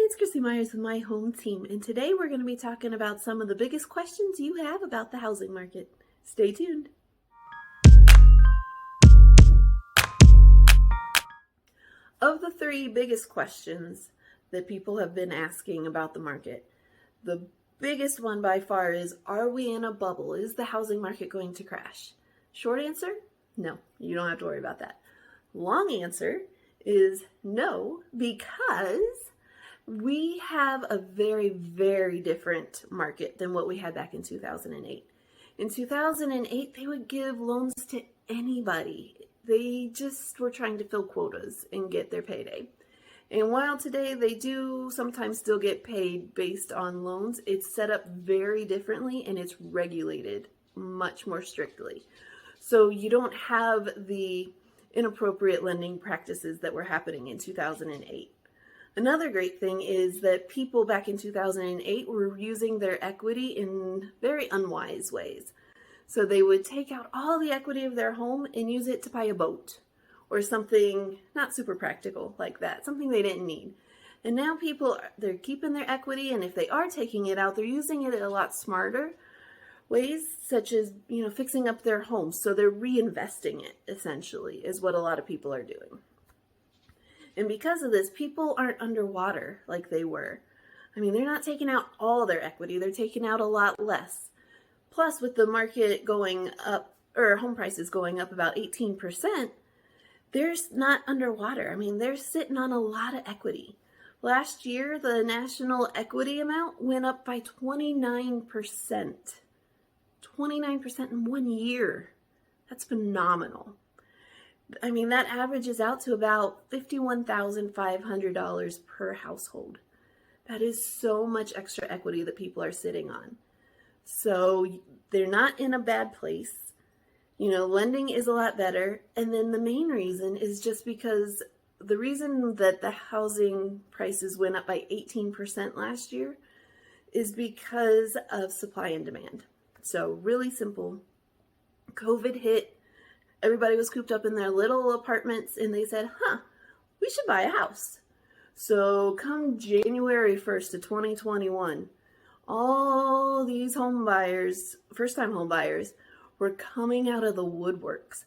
it's Chrissy Myers with My Home Team, and today we're going to be talking about some of the biggest questions you have about the housing market. Stay tuned. Of the three biggest questions that people have been asking about the market, the biggest one by far is, are we in a bubble? Is the housing market going to crash? Short answer, no, you don't have to worry about that. Long answer is no, because we have a very, very different market than what we had back in 2008. In 2008, they would give loans to anybody. They just were trying to fill quotas and get their payday. And while today they do sometimes still get paid based on loans, it's set up very differently and it's regulated much more strictly. So you don't have the inappropriate lending practices that were happening in 2008. Another great thing is that people back in 2008 were using their equity in very unwise ways. So they would take out all the equity of their home and use it to buy a boat or something not super practical like that, something they didn't need. And now they're keeping their equity, and if they are taking it out, they're using it in a lot smarter ways, such as, fixing up their homes. So they're reinvesting it, essentially, is what a lot of people are doing. And because of this, people aren't underwater like they were. I mean, they're not taking out all their equity, they're taking out a lot less. Plus, with the market going up, or home prices going up about 18%, they're not underwater. I mean, they're sitting on a lot of equity. Last year, the national equity amount went up by 29%. 29% in 1 year. That's phenomenal. I mean, that averages out to about $51,500 per household. That is so much extra equity that people are sitting on. So they're not in a bad place. Lending is a lot better. And then the main reason is just because the reason that the housing prices went up by 18% last year is because of supply and demand. So really simple. COVID hit. Everybody was cooped up in their little apartments and they said, we should buy a house. So come January 1st of 2021, all these home buyers, first-time home buyers, were coming out of the woodworks.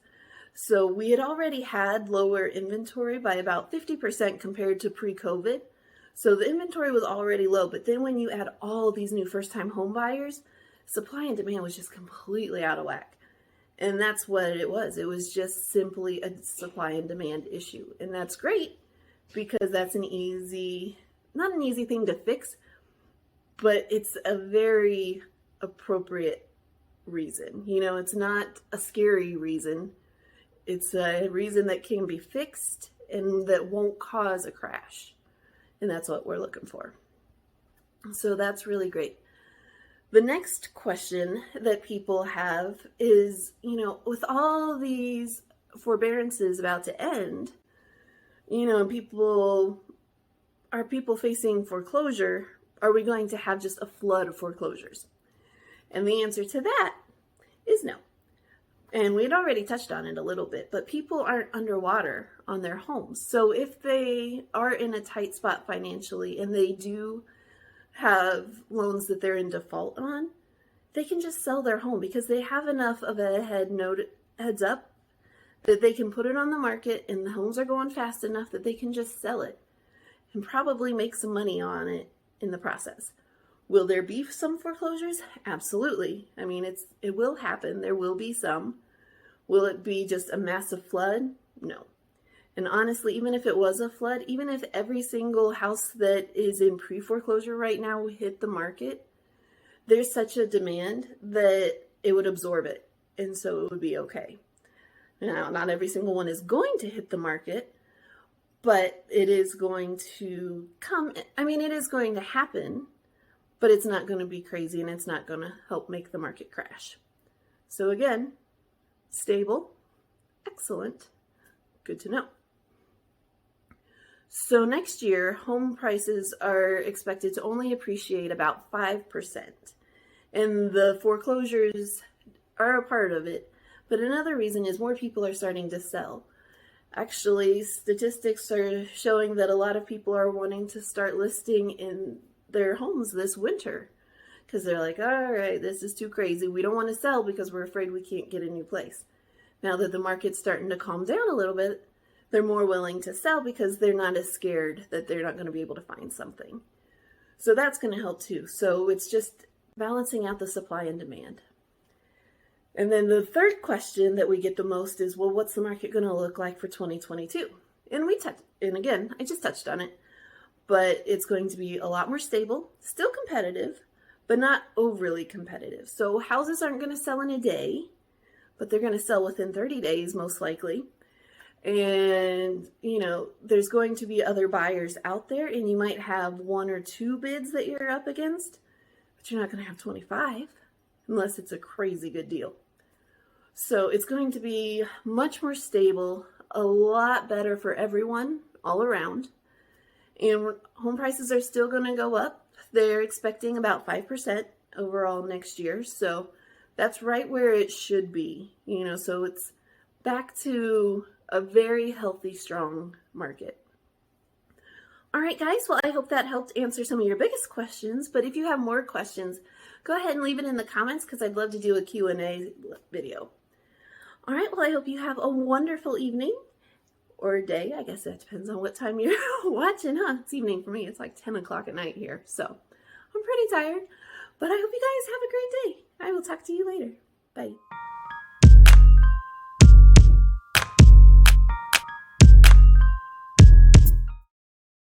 So we had already had lower inventory by about 50% compared to pre-COVID. So the inventory was already low, but then when you add all these new first-time home buyers, supply and demand was just completely out of whack. And that's what it was. It was just simply a supply and demand issue. And that's great because that's not an easy thing to fix, but it's a very appropriate reason. It's not a scary reason. It's a reason that can be fixed and that won't cause a crash. And that's what we're looking for. So that's really great. The next question that people have is, with all these forbearances about to end, are people facing foreclosure? Are we going to have just a flood of foreclosures? And the answer to that is no. And we had already touched on it a little bit, but people aren't underwater on their homes. So if they are in a tight spot financially and they do have loans that they're in default on, they can just sell their home because they have enough of a heads up that they can put it on the market, and the homes are going fast enough that they can just sell it and probably make some money on it in the process. Will there be some foreclosures? Absolutely. I mean, it will happen. There will be some. Will it be just a massive flood? No. And honestly, even if it was a flood, even if every single house that is in pre-foreclosure right now hit the market, there's such a demand that it would absorb it. And so it would be okay. Now, not every single one is going to hit the market, but it is going to come. I mean, it is going to happen, but it's not going to be crazy and it's not going to help make the market crash. So again, stable, excellent, good to know. So next year, home prices are expected to only appreciate about 5%. And the foreclosures are a part of it. But another reason is more people are starting to sell. Actually, statistics are showing that a lot of people are wanting to start listing in their homes this winter because they're like, all right, this is too crazy. We don't want to sell because we're afraid we can't get a new place. Now that the market's starting to calm down a little bit, they're more willing to sell because they're not as scared that they're not going to be able to find something. So that's going to help too. So it's just balancing out the supply and demand. And then the third question that we get the most is, well, what's the market going to look like for 2022? And again, I just touched on it, but it's going to be a lot more stable, still competitive, but not overly competitive. So houses aren't going to sell in a day, but they're going to sell within 30 days, most likely. And, there's going to be other buyers out there, and you might have 1 or 2 bids that you're up against, but you're not going to have 25 unless it's a crazy good deal. So it's going to be much more stable, a lot better for everyone all around. And home prices are still going to go up. They're expecting about 5% overall next year. So that's right where it should be, so it's back to a very healthy, strong market. All right, guys. Well, I hope that helped answer some of your biggest questions. But if you have more questions, go ahead and leave it in the comments because I'd love to do a Q&A video. All right. Well, I hope you have a wonderful evening or day. I guess that depends on what time you're watching, huh? It's evening for me. It's like 10 o'clock at night here. So I'm pretty tired. But I hope you guys have a great day. I will talk to you later. Bye.